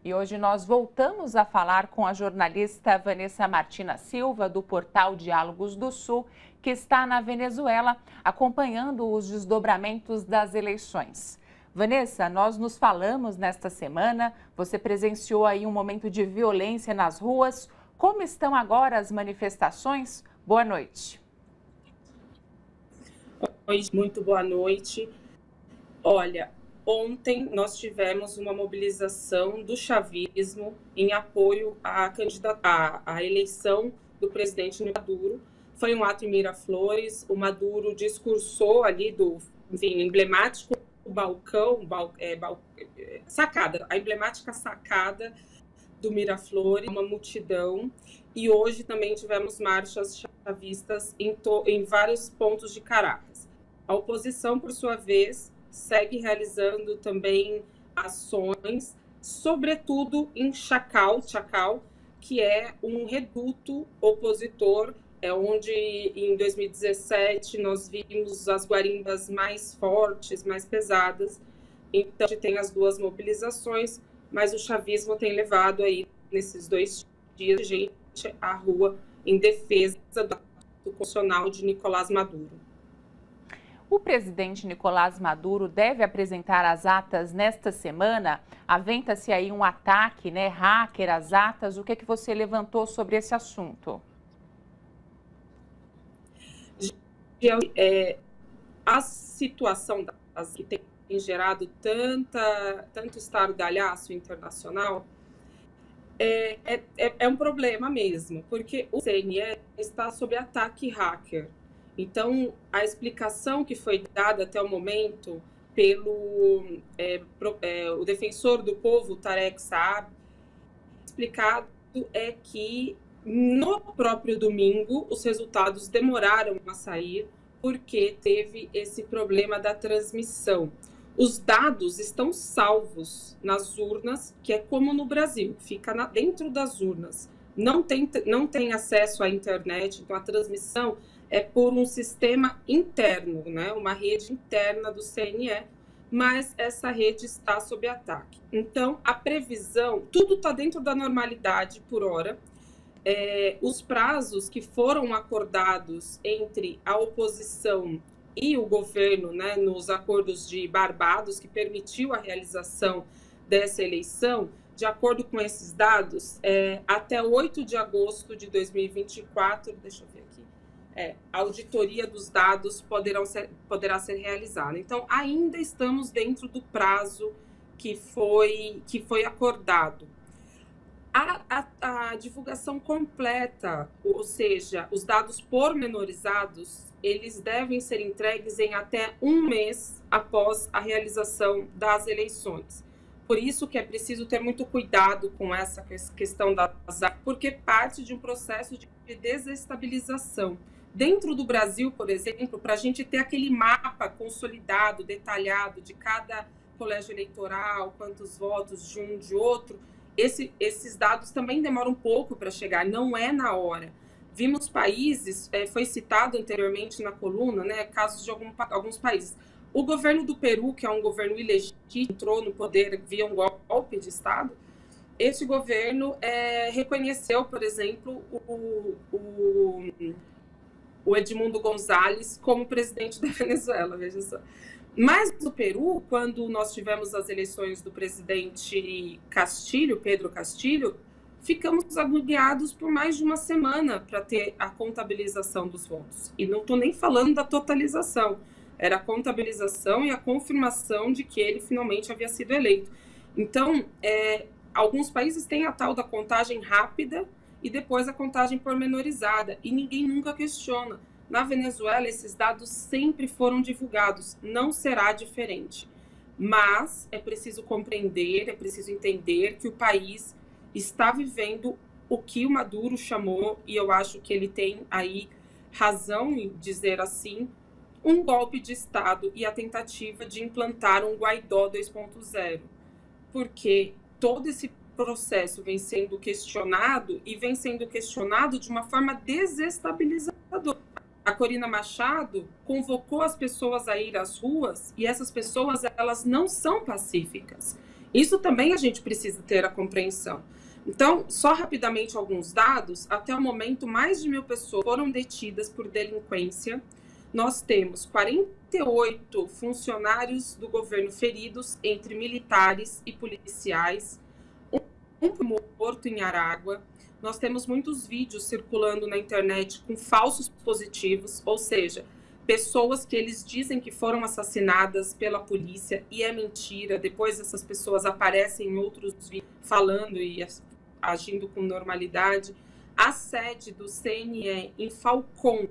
E hoje nós voltamos a falar com a jornalista Vanessa Martina Silva, do portal Diálogos do Sul, que está na Venezuela acompanhando os desdobramentos das eleições. Vanessa, nós nos falamos nesta semana, você presenciou aí um momento de violência nas ruas. Como estão agora as manifestações? Boa noite. Oi, muito boa noite. Olha, ontem nós tivemos uma mobilização do chavismo em apoio à eleição do presidente Maduro. Foi um ato em Miraflores, o Maduro discursou ali enfim, emblemático sacada, a emblemática sacada do Miraflores, uma multidão. E hoje também tivemos marchas chavistas em vários pontos de Caracas. A oposição, por sua vez, segue realizando também ações, sobretudo em Chacal, que é um reduto opositor, onde em 2017 nós vimos as guarimbas mais fortes, mais pesadas. Então, a gente tem as duas mobilizações, mas o chavismo tem levado aí, nesses 2 dias, gente à rua em defesa do constitucional de Nicolás Maduro. O presidente Nicolás Maduro deve apresentar as atas nesta semana. Aventa-se aí um ataque, hacker às atas. O que você levantou sobre esse assunto? A situação que tem gerado tanto estardalhaço internacional é um problema mesmo, porque o CNE está sob ataque hacker. Então, a explicação que foi dada até o momento pelo o defensor do povo, Tarek Saab, explicado é que no próprio domingo os resultados demoraram a sair porque teve esse problema da transmissão. Os dados estão salvos nas urnas, que é como no Brasil, fica dentro das urnas. Não tem acesso à internet, então a transmissão é por um sistema interno, uma rede interna do CNE, mas essa rede está sob ataque. Então, a previsão, tudo está dentro da normalidade por hora. Os prazos que foram acordados entre a oposição e o governo, nos acordos de Barbados, que permitiu a realização dessa eleição, de acordo com esses dados, até 8 de agosto de 2024, deixa eu ver aqui, a auditoria dos dados poderá ser realizada. Então, ainda estamos dentro do prazo que foi acordado. A divulgação completa, ou seja, os dados pormenorizados, eles devem ser entregues em até 1 mês após a realização das eleições. Por isso que é preciso ter muito cuidado com essa questão porque parte de um processo de desestabilização. Dentro do Brasil, por exemplo, para a gente ter aquele mapa consolidado, detalhado de cada colégio eleitoral, quantos votos de um, de outro, esses dados também demoram um pouco para chegar, não é na hora. Vimos países, foi citado anteriormente na coluna, casos de alguns países. O governo do Peru, que é um governo ilegítimo, entrou no poder via um golpe de Estado, esse governo reconheceu, por exemplo, o Edmundo González como presidente da Venezuela, veja só. Mas no Peru, quando nós tivemos as eleições do presidente Pedro Castillo, ficamos agoniados por mais de uma semana para ter a contabilização dos votos. E não estou nem falando da totalização, era a contabilização e a confirmação de que ele finalmente havia sido eleito. Então, alguns países têm a tal da contagem rápida e depois a contagem pormenorizada, e ninguém nunca questiona. Na Venezuela, esses dados sempre foram divulgados, não será diferente. Mas é preciso compreender, é preciso entender que o país está vivendo o que o Maduro chamou, e eu acho que ele tem aí razão em dizer assim, um golpe de Estado e a tentativa de implantar um Guaidó 2.0. Porque todo esse processo vem sendo questionado e vem sendo questionado de uma forma desestabilizadora. A Corina Machado convocou as pessoas a ir às ruas e essas pessoas, elas não são pacíficas. Isso também a gente precisa ter a compreensão. Então, só rapidamente alguns dados, até o momento mais de 1.000 pessoas foram detidas por delinquência. Nós temos 48 funcionários do governo feridos, entre militares e policiais, um morto em Aragua. Nós temos muitos vídeos circulando na internet com falsos positivos, ou seja, pessoas que eles dizem que foram assassinadas pela polícia e é mentira. Depois essas pessoas aparecem em outros vídeos falando e agindo com normalidade. A sede do CNE em Falcón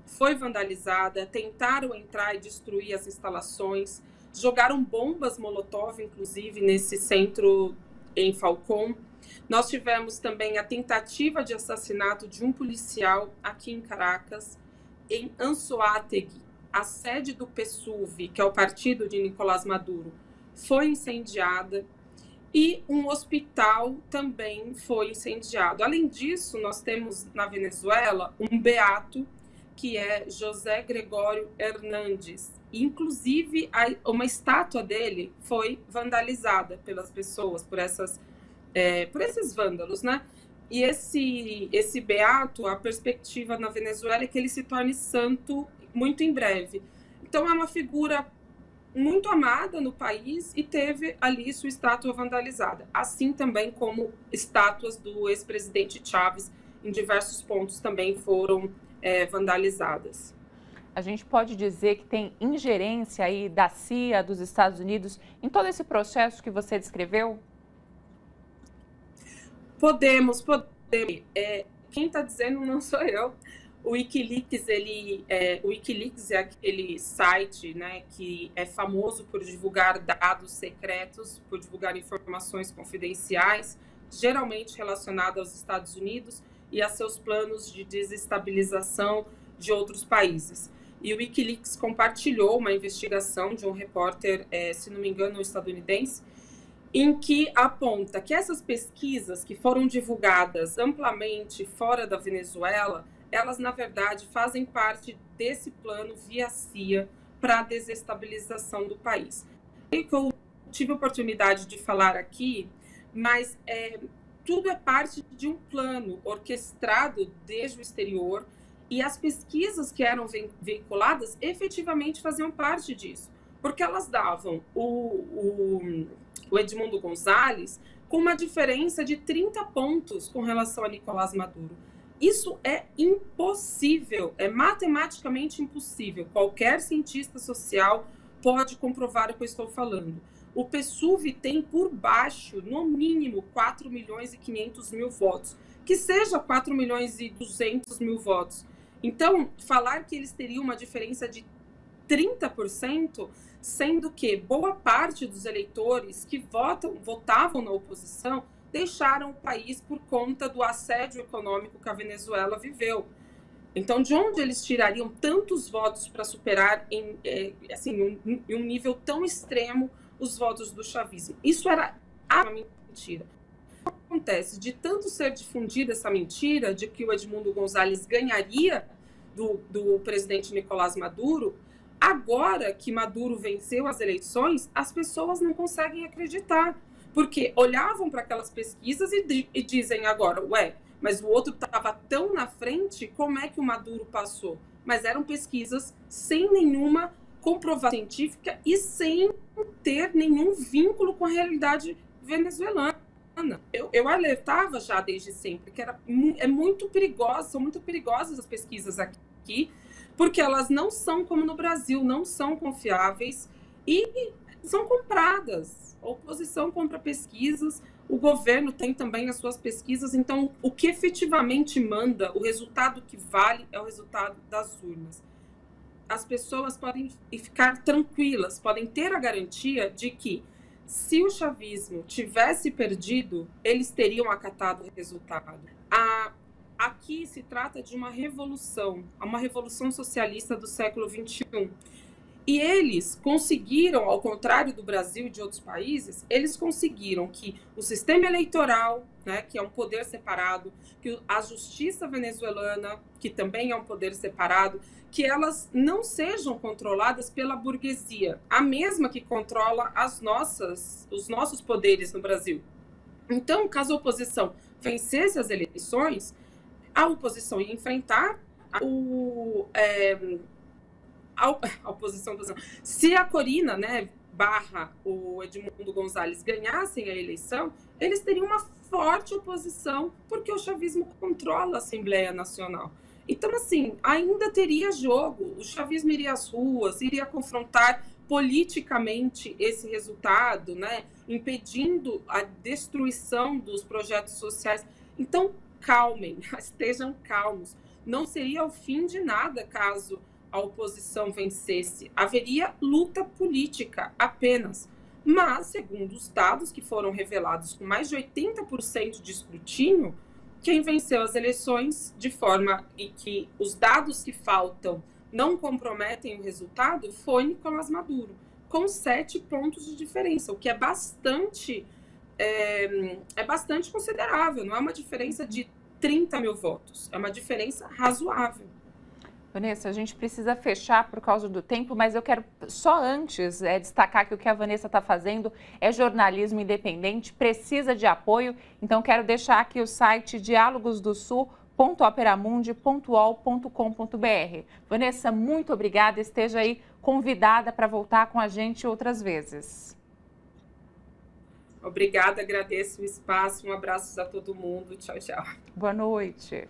foi vandalizada, tentaram entrar e destruir as instalações, jogaram bombas Molotov, inclusive, nesse centro em Falcón. Nós tivemos também a tentativa de assassinato de um policial aqui em Caracas. Em Anzoátegui, a sede do PSUV, que é o partido de Nicolás Maduro, foi incendiada e um hospital também foi incendiado. Além disso, nós temos na Venezuela um beato, que é José Gregório Hernández. Inclusive, uma estátua dele foi vandalizada pelas pessoas, por esses vândalos, né? E esse beato, a perspectiva na Venezuela é que ele se torne santo muito em breve. Então, é uma figura muito amada no país e teve ali sua estátua vandalizada. Assim também como estátuas do ex-presidente Chávez, em diversos pontos, também foram vandalizadas. A gente pode dizer que tem ingerência aí da CIA, dos Estados Unidos, em todo esse processo que você descreveu? Podemos. Quem está dizendo não sou eu. O Wikileaks é aquele site, né, que é famoso por divulgar dados secretos, por divulgar informações confidenciais, geralmente relacionadas aos Estados Unidos e a seus planos de desestabilização de outros países. E o Wikileaks compartilhou uma investigação de um repórter, se não me engano, estadunidense, em que aponta que essas pesquisas que foram divulgadas amplamente fora da Venezuela, elas, na verdade, fazem parte desse plano via CIA para a desestabilização do país. E que eu tive a oportunidade de falar aqui, mas tudo é parte de um plano orquestrado desde o exterior e as pesquisas que eram veiculadas efetivamente faziam parte disso, porque elas davam o Edmundo González com uma diferença de 30 pontos com relação a Nicolás Maduro. Isso é impossível, é matematicamente impossível. Qualquer cientista social pode comprovar o que eu estou falando. O PSUV tem por baixo, no mínimo, 4.500.000 votos. Que seja 4.200.000 votos. Então, falar que eles teriam uma diferença de 30%, sendo que boa parte dos eleitores que votavam na oposição deixaram o país por conta do assédio econômico que a Venezuela viveu. Então, de onde eles tirariam tantos votos para superar em um nível tão extremo os votos do chavismo? Isso era uma mentira. O que acontece? De tanto ser difundida essa mentira de que o Edmundo González ganharia do presidente Nicolás Maduro, agora que Maduro venceu as eleições, as pessoas não conseguem acreditar, porque olhavam para aquelas pesquisas e dizem agora, mas o outro estava tão na frente, como é que o Maduro passou? Mas eram pesquisas sem nenhuma comprovação científica e sem ter nenhum vínculo com a realidade venezuelana. Eu alertava já desde sempre que são muito perigosas as pesquisas aqui, porque elas não são como no Brasil, não são confiáveis e são compradas. A oposição compra pesquisas, o governo tem também as suas pesquisas, então o que efetivamente manda, o resultado que vale é o resultado das urnas. As pessoas podem ficar tranquilas, podem ter a garantia de que se o chavismo tivesse perdido, eles teriam acatado o resultado. Aqui se trata de uma revolução socialista do século XXI. E eles conseguiram, ao contrário do Brasil e de outros países, eles conseguiram que o sistema eleitoral, né, que é um poder separado, que a justiça venezuelana, que também é um poder separado, que elas não sejam controladas pela burguesia, a mesma que controla os nossos poderes no Brasil. Então, caso a oposição vencesse as eleições, a oposição ia enfrentar a oposição. Se a Corina, né, barra o Edmundo Gonzalez ganhassem a eleição, eles teriam uma forte oposição, porque o chavismo controla a Assembleia Nacional. Então, assim, ainda teria jogo, o chavismo iria às ruas, iria confrontar politicamente esse resultado, né, impedindo a destruição dos projetos sociais. Então, calmem, estejam calmos. Não seria o fim de nada caso a oposição vencesse. Haveria luta política apenas. Mas, segundo os dados que foram revelados com mais de 80% de escrutínio, quem venceu as eleições de forma em que os dados que faltam não comprometem o resultado foi Nicolás Maduro, com 7 pontos de diferença, o que é bastante considerável. Não é uma diferença de 30 mil votos, é uma diferença razoável. Vanessa, a gente precisa fechar por causa do tempo, mas eu quero só antes destacar que o que a Vanessa está fazendo é jornalismo independente, precisa de apoio, então quero deixar aqui o site dialogosdosul.operamundi.ol.com.br. Vanessa, muito obrigada, esteja aí convidada para voltar com a gente outras vezes. Obrigada, agradeço o espaço, um abraço a todo mundo, tchau, tchau. Boa noite.